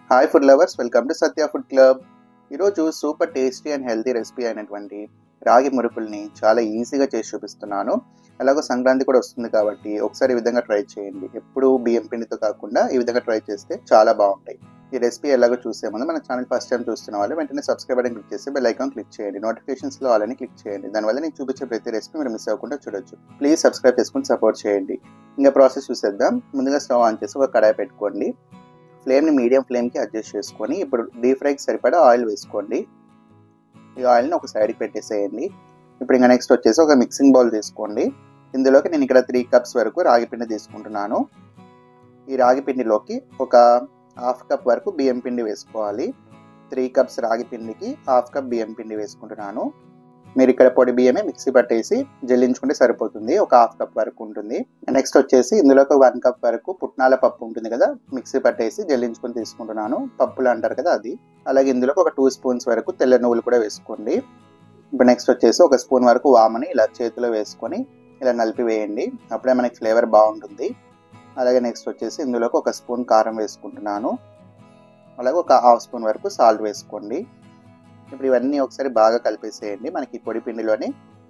Hi food lovers, welcome to Satya food club. ఈరోజు super tasty and healthy recipe అయినటువంటి రాగి మురుకుల్ని చాలా ఈజీగా చేసి చూపిస్తున్నాను. అలాగే సంక్రాంతి కూడా వస్తుంది కాబట్టి ఒకసారి ఈ విధంగా ట్రై చేయండి. ఎప్పుడు బియ్యం పిండితో కాకుండా ఈ విధంగా ట్రై చేస్తే చాలా బాగుంటాయి. ఈ రెసిపీ ఎలాగో చూసే ముందు మన ఛానల్ ఫస్ట్ టైం చూస్తున్న వాళ్ళు వెంటనే సబ్స్క్రైబ్ బటన్ క్లిక్ చేసి బెల్ ఐకాన్ క్లిక్ చేయండి. నోటిఫికేషన్స్లో ఆల్ని క్లిక్ చేయండి. దానివల్ల నేను చూపించే ప్రతి రెసిపీ మీరు మిస్ అవ్వకుండా చూడొచ్చు. ప్లీజ్ సబ్స్క్రైబ్ చేసుకుని సపోర్ట్ చేయండి. ఇంకా ప్రాసెస్ చూసేద్దాం. ముందుగా స్టవ్ ఆన్ చేసి ఒక కడాయి పెట్టుకోండి. ఫ్లేమ్ని మీడియం ఫ్లేమ్కి అడ్జస్ట్ చేసుకొని ఇప్పుడు డీప్ ఫ్రైకి సరిపడా ఆయిల్ వేసుకోండి. ఈ ఆయిల్ని ఒక సైడ్కి పెట్టేసేయండి. ఇప్పుడు ఇంకా నెక్స్ట్ వచ్చేసి ఒక మిక్సింగ్ బౌల్ తీసుకోండి. ఇందులోకి నేను ఇక్కడ 3 కప్స్ వరకు రాగి పిండి తీసుకుంటున్నాను. ఈ రాగి పిండిలోకి ఒక హాఫ్ కప్ వరకు బియ్యం పిండి వేసుకోవాలి. 3 కప్స్ రాగి పిండికి హాఫ్ కప్ బియ్యం పిండి వేసుకుంటున్నాను. మీరు ఇక్కడ పొడి బియ్యమే మిక్సీ పట్టేసి జల్లించుకుంటే సరిపోతుంది. ఒక హాఫ్ కప్ వరకు ఉంటుంది. నెక్స్ట్ వచ్చేసి ఇందులోకి 1 కప్ వరకు పుట్నాల పప్పు ఉంటుంది కదా, మిక్సీ పట్టేసి జల్లించుకొని తీసుకుంటున్నాను. పప్పులు అంటారు కదా అది. అలాగే ఇందులోకి ఒక 2 స్పూన్స్ వరకు తెల్ల నువ్వులు కూడా వేసుకోండి. ఇప్పుడు నెక్స్ట్ వచ్చేసి ఒక స్పూన్ వరకు వామని ఇలా చేతిలో వేసుకొని ఇలా నలిపి వేయండి. అప్పుడే మనకి ఫ్లేవర్ బాగుంటుంది. అలాగే నెక్స్ట్ వచ్చేసి ఇందులోకి ఒక స్పూన్ కారం వేసుకుంటున్నాను. అలాగే ఒక హాఫ్ స్పూన్ వరకు సాల్ట్ వేసుకోండి. ఇప్పుడు ఇవన్నీ ఒకసారి బాగా కలిపేసేయండి. మనకి పొడి పిండిలోని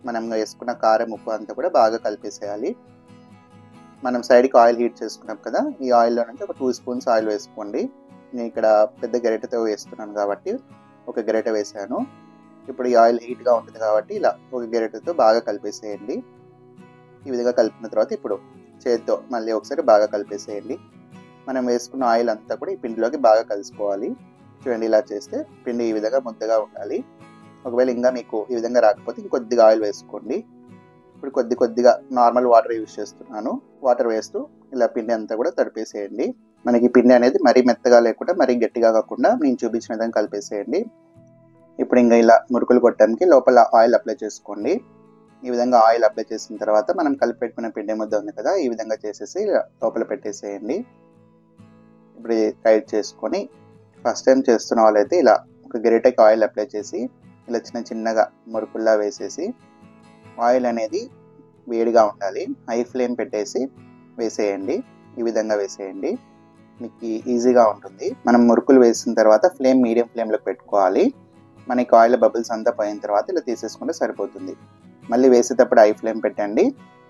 మనం వేసుకున్న కారం ఉప్పు అంతా కూడా బాగా కలిపేసేయాలి. మనం సైడ్కి ఆయిల్ హీట్ చేసుకున్నాం కదా, ఈ ఆయిల్లో నుంచి ఒక 2 స్పూన్స్ ఆయిల్ వేసుకోండి. నేను ఇక్కడ పెద్ద గరిటెతో వేస్తున్నాను కాబట్టి ఒక గరిటె వేసాను. ఇప్పుడు ఈ ఆయిల్ హీట్గా ఉంటుంది కాబట్టి ఇలా ఒక గరిటెతో బాగా కలిపేసేయండి. ఈ విధంగా కలిపిన తర్వాత ఇప్పుడు చేతితో మళ్ళీ ఒకసారి బాగా కలిపేసేయండి. మనం వేసుకున్న ఆయిల్ అంతా కూడా ఈ పిండిలోకి బాగా కలిసిపోవాలి. చూడండి, ఇలా చేస్తే పిండి ఈ విధంగా ముద్దగా ఉండాలి. ఒకవేళ ఇంకా మీకు ఈ విధంగా రాకపోతే ఇంకొద్దిగా ఆయిల్ వేసుకోండి. ఇప్పుడు కొద్దిగా నార్మల్ వాటర్ యూజ్ చేస్తున్నాను. వాటర్ వేస్తూ ఇలా పిండి అంతా కూడా తడిపేసేయండి. మనకి పిండి అనేది మరీ మెత్తగా లేకుండా మరీ గట్టిగా కాకుండా నేను చూపించిన విధంగా కలిపేసేయండి. ఇప్పుడు ఇంకా ఇలా మురుకులు కొట్టడానికి లోపల ఆయిల్ అప్లై చేసుకోండి. ఈ విధంగా ఆయిల్ అప్లై చేసిన తర్వాత మనం కలిపి పెట్టుకున్న పిండి ముద్ద ఉంది కదా, ఈ విధంగా చేసేసి లోపల పెట్టేసేయండి. ఇప్పుడు టైట్ చేసుకొని ఫస్ట్ టైం చేస్తున్న వాళ్ళైతే ఇలా ఒక గరిటెకి ఆయిల్ అప్లై చేసి ఇలా చిన్నగా మురుకుల్లా వేసేసి, ఆయిల్ అనేది వేడిగా ఉండాలి. హై ఫ్లేమ్ పెట్టేసి వేసేయండి. ఈ విధంగా వేసేయండి, మీకు ఈజీగా ఉంటుంది. మనం మురుకులు వేసిన తర్వాత ఫ్లేమ్ మీడియం ఫ్లేమ్లోకి పెట్టుకోవాలి. మనకి ఆయిల్ బబుల్స్ అంతా పోయిన తర్వాత ఇలా తీసేసుకుంటే సరిపోతుంది. మళ్ళీ వేసేటప్పుడు హై ఫ్లేమ్ పెట్టండి.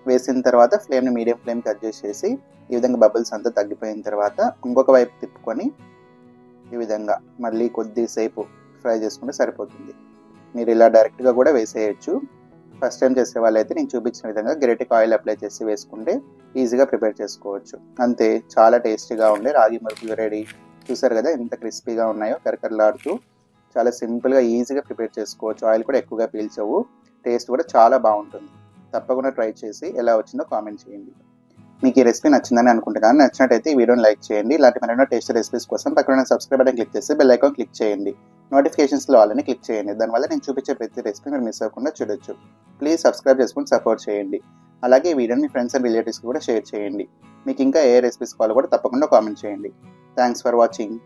వేసిన తర్వాత ఫ్లేమ్ని మీడియం ఫ్లేమ్కి అడ్జస్ట్ చేసి ఈ విధంగా బబుల్స్ అంతా తగ్గిపోయిన తర్వాత ఇంకొక వైపు తిప్పుకొని ఈ విధంగా మళ్ళీ కొద్దిసేపు ఫ్రై చేసుకుంటే సరిపోతుంది. మీరు ఇలా డైరెక్ట్గా కూడా వేసేయచ్చు. ఫస్ట్ టైం చేసే వాళ్ళైతే నేను చూపించిన విధంగా గరిటెకి ఆయిల్ అప్లై చేసి వేసుకుంటే ఈజీగా ప్రిపేర్ చేసుకోవచ్చు. అంతే, చాలా టేస్టీగా ఉండే రాగి మురుకులు రెడీ. చూసారు కదా ఎంత క్రిస్పీగా ఉన్నాయో, కరకరలాడుతూ. చాలా సింపుల్గా ఈజీగా ప్రిపేర్ చేసుకోవచ్చు. ఆయిల్ కూడా ఎక్కువగా పీల్చవు. టేస్ట్ కూడా చాలా బాగుంటుంది. తప్పకుండా ట్రై చేసి ఎలా వచ్చిందో కామెంట్ చేయండి. మీకు ఈ రెసిపీ నచ్చిందని అనుకుంటున్నాను. నచ్చినట్టయితే ఈ వీడియోని లైక్ చేయండి. ఇలాంటి మరెన్నో టేస్టీ రెసిపీస్ కోసం పక్కన సబ్స్క్రైబ్ బటన్ క్లిక్ చేసి బెల్ ఐకాన్ క్లిక్ చేయండి. నోటిఫికేషన్స్లో ఆల్ని క్లిక్ చేయండి. దానివల్ల నేను చూపించే ప్రతి రెసిపీ మీరు మిస్ అవ్వకుండా చూడొచ్చు. ప్లీజ్ సబ్స్క్రైబ్ చేసుకుని సపోర్ట్ చేయండి. అలాగే ఈ వీడియోని మీ ఫ్రెండ్స్ అండ్ రిలేటివ్స్కి కూడా షేర్ చేయండి. మీకు ఇంకా ఏ రెసిపీస్ కావాలో కూడా తప్పకుండా కామెంట్ చేయండి. Thanks for watching.